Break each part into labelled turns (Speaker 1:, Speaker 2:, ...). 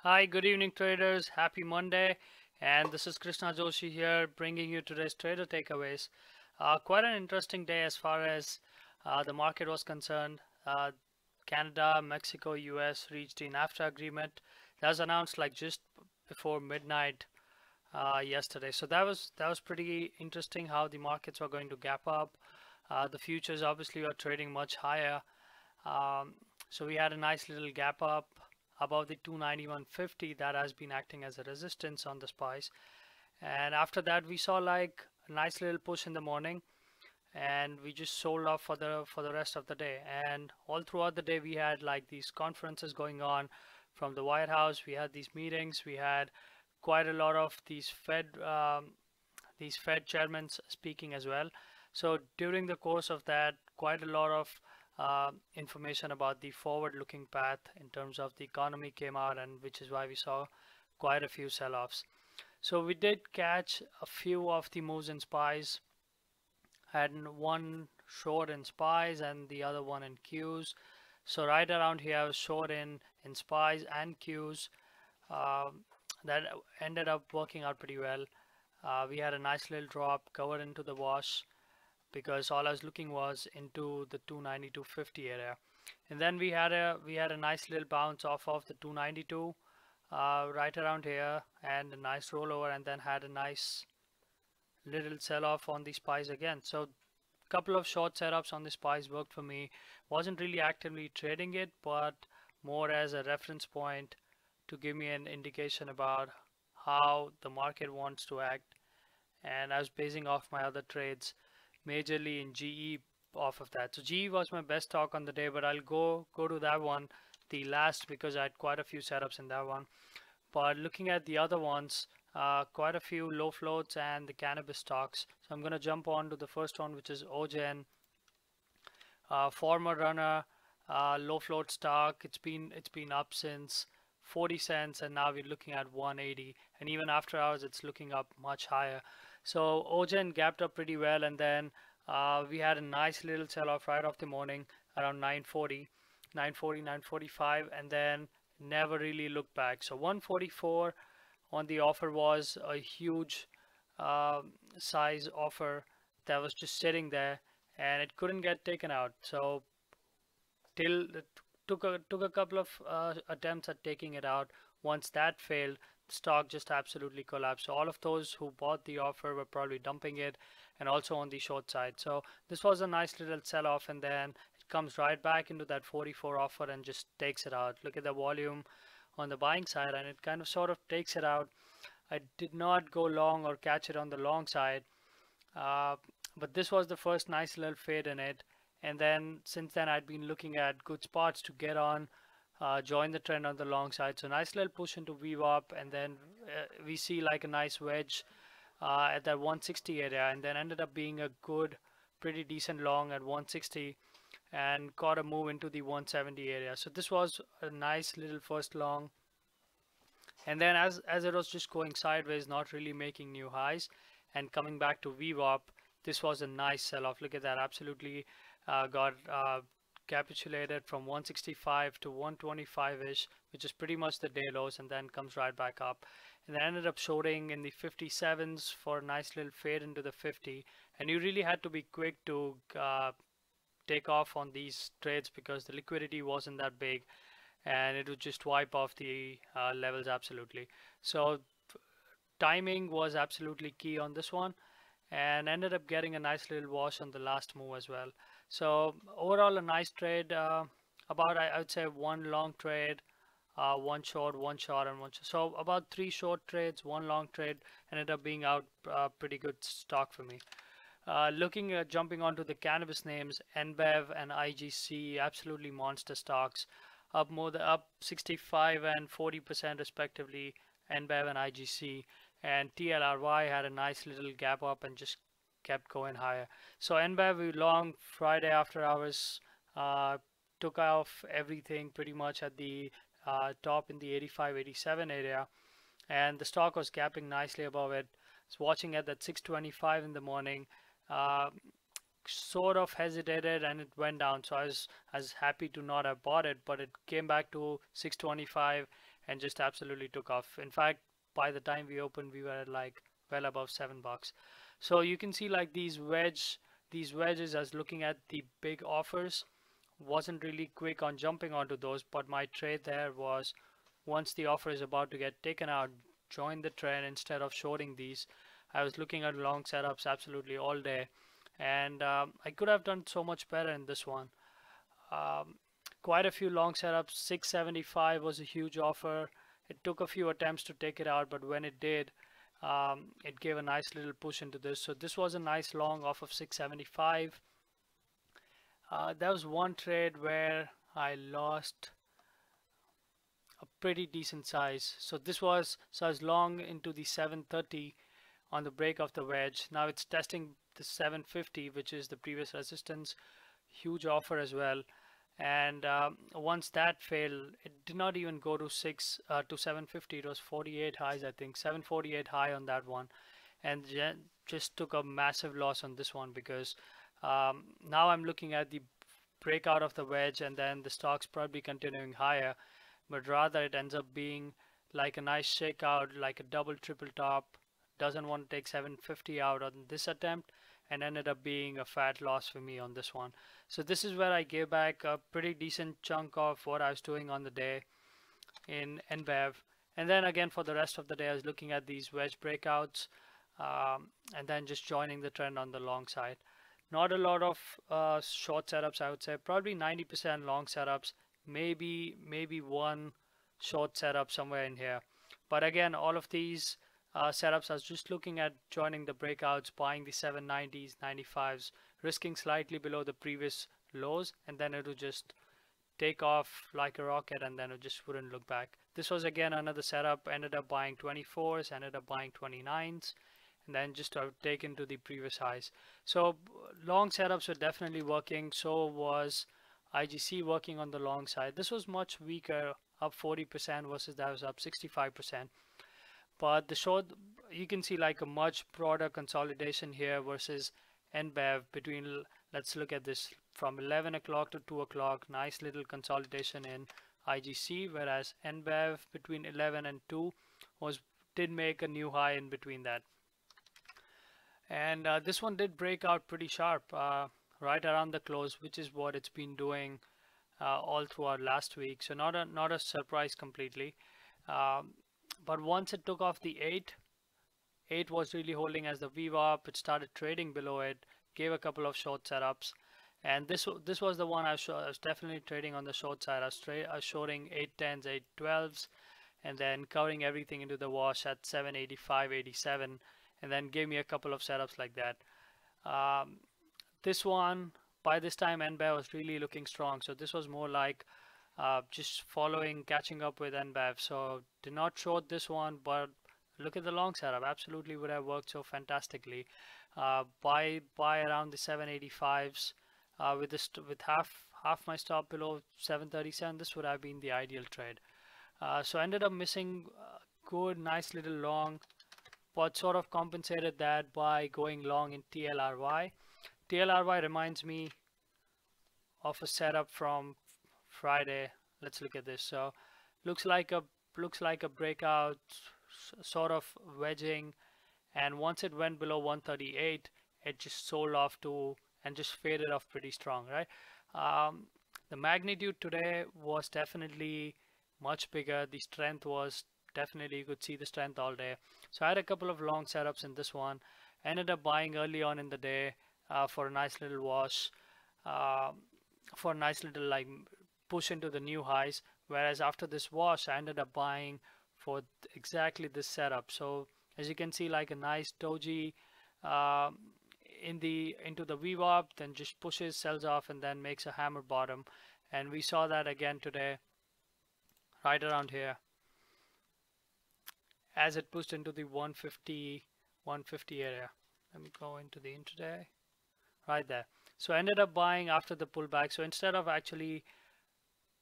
Speaker 1: Hi, good evening, traders. Happy Monday. And this is Krishna Joshi here, bringing you today's trader takeaways. Quite an interesting day as far as the market was concerned. Canada, Mexico, US reached the NAFTA agreement. That was announced like just before midnight yesterday. So that was pretty interesting how the markets were going to gap up. The futures obviously are trading much higher. Um, so we had a nice little gap up above the 291.50 that has been acting as a resistance on the spice. And after that, we saw like a nice little push in the morning, and we just sold off for the rest of the day. And all throughout the day, we had like these conferences going on from the White House. We had these meetings. We had quite a lot of these Fed chairmen speaking as well. So during the course of that, quite a lot of information about the forward-looking path in terms of the economy came out, and which is why we saw quite a few sell-offs. So we did catch a few of the moves in SPYs. Had one short in SPYs and the other one in Qs. So right around here, I was short in SPYs and Qs. That ended up working out pretty well. We had a nice little drop, covered into the wash, because all I was looking was into the 292.50 area. And then we had a nice little bounce off of the 292 right around here, and a nice rollover, and then had a nice little sell-off on the SPYs again. So a couple of short setups on the SPYs worked for me. Wasn't really actively trading it, but more as a reference point to give me an indication about how the market wants to act. And I was basing off my other trades majorly in GE off of that. So GE was my best stock on the day, but I'll go to that one the last because I had quite a few setups in that one. But looking at the other ones, quite a few low floats and the cannabis stocks. So I'm going to jump on to the first one, which is OGEN, former runner, low float stock. It's been up since 40 cents, and now we're looking at 180, and even after hours it's looking up much higher. So OGEN gapped up pretty well, and then we had a nice little sell-off right off the morning around 940, 945, and then never really looked back. So 144 on the offer was a huge size offer that was just sitting there, and it couldn't get taken out. So till it took a couple of attempts at taking it out. Once that failed, the stock just absolutely collapsed. So all of those who bought the offer were probably dumping it, and also on the short side. So this was a nice little sell-off, and then it comes right back into that 44 offer and just takes it out. Look at the volume on the buying side, and it kind of sort of takes it out. I did not go long or catch it on the long side, uh, but this was the first nice little fade in it. And then since then, I'd been looking at good spots to get on, join the trend on the long side. So nice little push into VWAP, and then we see like a nice wedge at that 160 area, and then ended up being a good, pretty decent long at 160, and caught a move into the 170 area. So this was a nice little first long, and then as it was just going sideways, not really making new highs and coming back to VWAP, this was a nice sell-off. Look at that, absolutely got capitulated from 165 to 125-ish, which is pretty much the day lows, and then comes right back up. And then ended up shorting in the 57s for a nice little fade into the 50. And you really had to be quick to take off on these trades because the liquidity wasn't that big, and it would just wipe off the levels absolutely. So timing was absolutely key on this one, and ended up getting a nice little wash on the last move as well. So overall a nice trade. About I would say one long trade, one short, and one short. So about three short trades, one long trade, ended up being out pretty good stock for me. Looking at jumping onto the cannabis names, NBEV and IGC, absolutely monster stocks, up 65 and 40% respectively, NBEV and IGC. And TLRY had a nice little gap up and just kept going higher. So NBEV we long Friday after hours, took off everything pretty much at the top in the 85-87 area, and the stock was gapping nicely above it. It's watching at that 625 in the morning. Sort of hesitated and it went down, so I was happy to not have bought it, but it came back to 625 and just absolutely took off. In fact, by the time we opened, we were at like well above $7. So you can see like these wedges, as looking at the big offers, wasn't really quick on jumping onto those, but my trade there was, once the offer is about to get taken out, join the trend instead of shorting these. I was looking at long setups absolutely all day, and I could have done so much better in this one. Um, Quite a few long setups. 675 was a huge offer. It took a few attempts to take it out, but when it did, it gave a nice little push into this. So this was a nice long off of 675. There was one trade where I lost a pretty decent size. So this was, so I was long into the 730 on the break of the wedge. Now it's testing the 750, which is the previous resistance. Huge offer as well. And once that failed, it did not even go to 750. It was 48 highs, I think, 748 high on that one, and just took a massive loss on this one, because now I'm looking at the breakout of the wedge, and then the stock's probably continuing higher, but rather it ends up being like a nice shakeout, like a double triple top. Doesn't want to take 750 out on this attempt, and ended up being a fat loss for me on this one. So this is where I gave back a pretty decent chunk of what I was doing on the day in NBEV. And then again, for the rest of the day, I was looking at these wedge breakouts, and then just joining the trend on the long side. Not a lot of short setups, I would say. Probably 90% long setups, maybe one short setup somewhere in here. But again, all of these setups, I was just looking at joining the breakouts, buying the 790s, 95s, risking slightly below the previous lows, and then it would just take off like a rocket, and then it just wouldn't look back. This was again another setup. Ended up buying 24s, ended up buying 29s, and then just taken to the previous highs. So long setups were definitely working. So was IGC working on the long side. This was much weaker, up 40% versus that was up 65%. But the short, you can see like a much broader consolidation here versus NBEV between, let's look at this, from 11 o'clock to 2 o'clock, nice little consolidation in IGC, whereas NBEV between 11 and 2 did make a new high in between that. And this one did break out pretty sharp right around the close, which is what it's been doing all throughout last week. So not a surprise completely. But once it took off the 8 was really holding as the VWAP. It started trading below it, gave a couple of short setups, and this was the one I was definitely trading on the short side. I was shorting 810s, 812s, and then covering everything into the wash at 785, 87, and then gave me a couple of setups like that. This one, by this time, NBEV was really looking strong, so this was more like just catching up with NBEV. So did not short this one, but look at the long setup. Absolutely would have worked so fantastically. Buy around the 785s with half my stop below 737. This would have been the ideal trade. So ended up missing good, nice little long, but sort of compensated that by going long in TLRY. TLRY reminds me of a setup from Friday. Let's look at this. So looks like a breakout, sort of wedging, and once it went below 138, it just sold off and just faded off pretty strong, right? The magnitude today was definitely much bigger. The strength was definitely, you could see the strength all day. So I had a couple of long setups in this one. Ended up buying early on in the day for a nice little wash, for a nice little like push into the new highs, whereas after this wash I ended up buying for exactly this setup. So as you can see, like a nice doji into the VWAP, then just pushes, sells off, and then makes a hammer bottom. And we saw that again today right around here as it pushed into the 150 area. Let me go into the intraday right there. So I ended up buying after the pullback. So instead of actually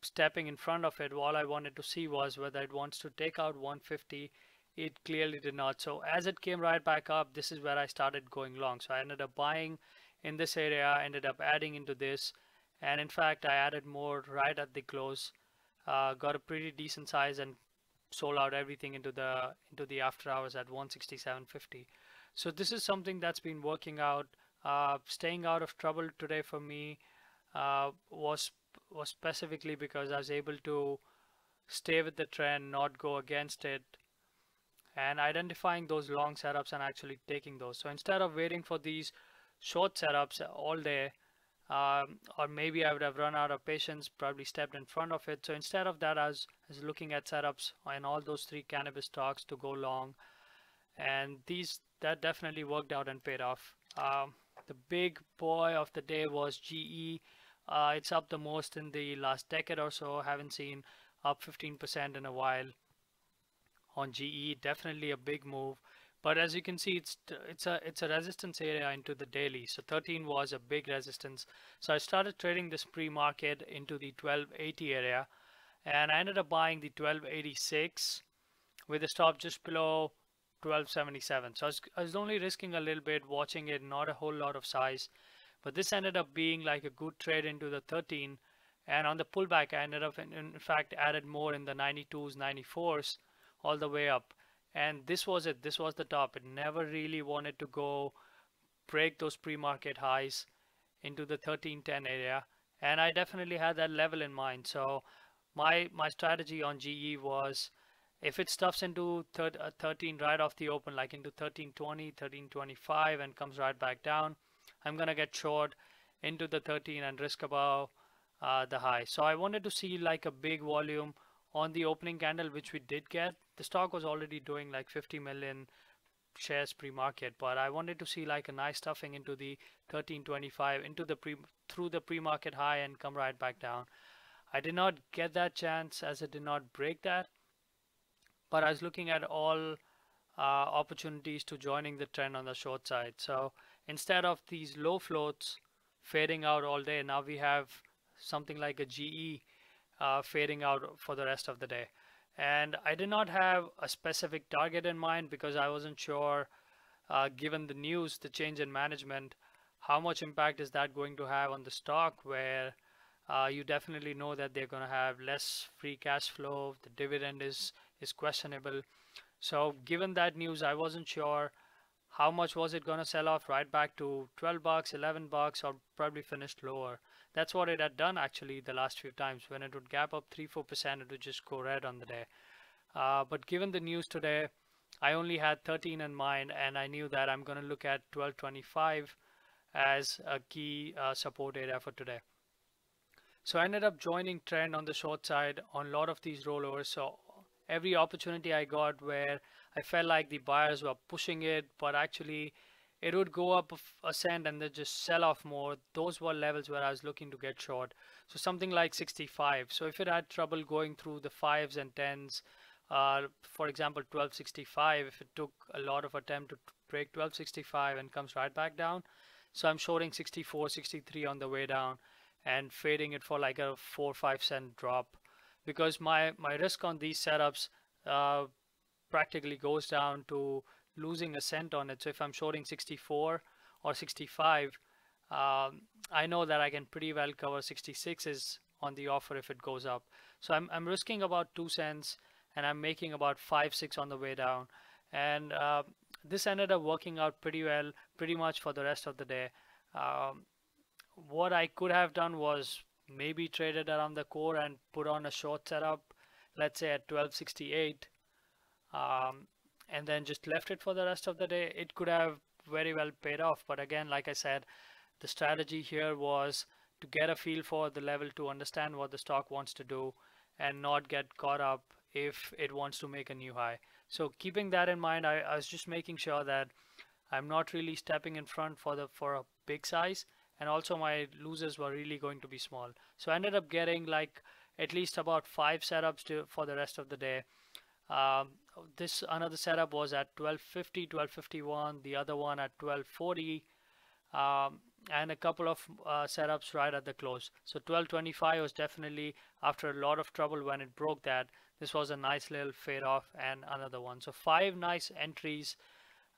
Speaker 1: stepping in front of it, all I wanted to see was whether it wants to take out 150. It clearly did not. So as it came right back up, this is where I started going long. So I ended up buying in this area, ended up adding into this, and in fact I added more right at the close. Got a pretty decent size and sold out everything into the after hours at 167.50. So this is something that's been working out. Staying out of trouble today for me was specifically because I was able to stay with the trend, not go against it, and identifying those long setups and actually taking those. So instead of waiting for these short setups all day, or maybe I would have run out of patience, probably stepped in front of it. So instead of that, I was looking at setups in all those three cannabis stocks to go long, and that definitely worked out and paid off. The big boy of the day was GE. It's up the most in the last decade or so. Haven't seen up 15% in a while on GE. Definitely a big move. But as you can see, it's a resistance area into the daily. So 13 was a big resistance. So I started trading this pre-market into the 1280 area, and I ended up buying the 1286 with a stop just below 1277. So I was only risking a little bit, watching it, not a whole lot of size. But this ended up being like a good trade into the 13. And on the pullback, I ended up, in fact, added more in the 92s, 94s, all the way up. And this was it. This was the top. It never really wanted to go break those pre-market highs into the 1310 area. And I definitely had that level in mind. So my strategy on GE was, if it stuffs into 13 right off the open, like into 1320, 1325, and comes right back down, I'm going to get short into the 13 and risk above the high. So I wanted to see like a big volume on the opening candle, which we did get. The stock was already doing like 50 million shares pre-market, but I wanted to see like a nice stuffing into the 1325 into the through the pre-market high and come right back down. I did not get that chance as it did not break that, but I was looking at all opportunities to joining the trend on the short side. So instead of these low floats fading out all day, now we have something like a GE fading out for the rest of the day. And I did not have a specific target in mind because I wasn't sure, given the news, the change in management, how much impact is that going to have on the stock, where you definitely know that they're going to have less free cash flow, the dividend is questionable. So given that news, I wasn't sure how much was it going to sell off right back to 12 bucks, 11 bucks, or probably finished lower. That's what it had done actually the last few times. When it would gap up 3-4%, it would just go red on the day. But given the news today, I only had 13 in mind, and I knew that I'm going to look at 1225 as a key support area for today. So I ended up joining trend on the short side on a lot of these rollovers. So every opportunity I got where I felt like the buyers were pushing it, but actually it would go up a cent and then just sell off more, those were levels where I was looking to get short. So something like 65. So if it had trouble going through the 5s and 10s, for example 1265, if it took a lot of attempt to break 1265 and comes right back down, so I'm shorting 64, 63 on the way down and fading it for like a 4 or 5 cent drop, because my risk on these setups practically goes down to losing a cent on it. So if I'm shorting 64 or 65, I know that I can pretty well cover 66s on the offer if it goes up. So I'm risking about 2 cents and I'm making about 5-6 on the way down. And this ended up working out pretty well, pretty much for the rest of the day. What I could have done was maybe traded around the core and put on a short setup, let's say at 1268, and then just left it for the rest of the day. It could have very well paid off, but again, like I said, the strategy here was to get a feel for the level, to understand what the stock wants to do and not get caught up if it wants to make a new high. So keeping that in mind, I was just making sure that I'm not really stepping in front for a big size, and also my losers were really going to be small. So I ended up getting like at least about 5 setups for the rest of the day. This another setup was at 1250, 1251, the other one at 1240, and a couple of setups right at the close. So 1225 was definitely, after a lot of trouble when it broke that, this was a nice little fade off, and another one. So 5 nice entries.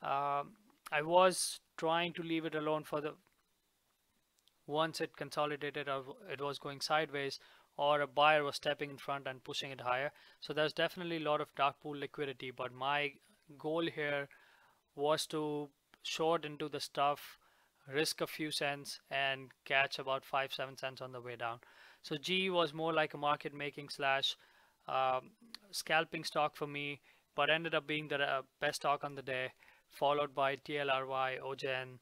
Speaker 1: I was trying to leave it alone for the once it consolidated or it was going sideways, or a buyer was stepping in front and pushing it higher. So there's definitely a lot of dark pool liquidity, but my goal here was to short into the stuff, risk a few cents, and catch about 5-7 cents on the way down. So G was more like a market making slash scalping stock for me, but ended up being the best stock on the day, followed by TLRY, OGEN,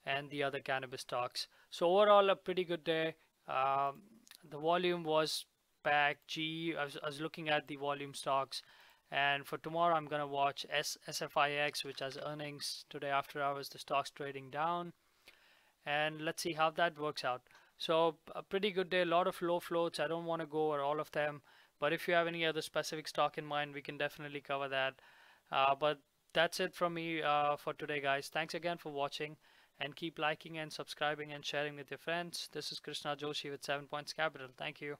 Speaker 1: and the other cannabis stocks. So overall, a pretty good day. The volume was packed. I was looking at the volume stocks, and for tomorrow, I'm gonna watch SFIX, which has earnings today after hours. The stock's trading down, and let's see how that works out. So a pretty good day. A lot of low floats. I don't want to go over all of them, but if you have any other specific stock in mind, we can definitely cover that. But that's it from me for today, guys. Thanks again for watching, and keep liking and subscribing and sharing with your friends. This is Krishna Joshi with 7 Points Capital. Thank you.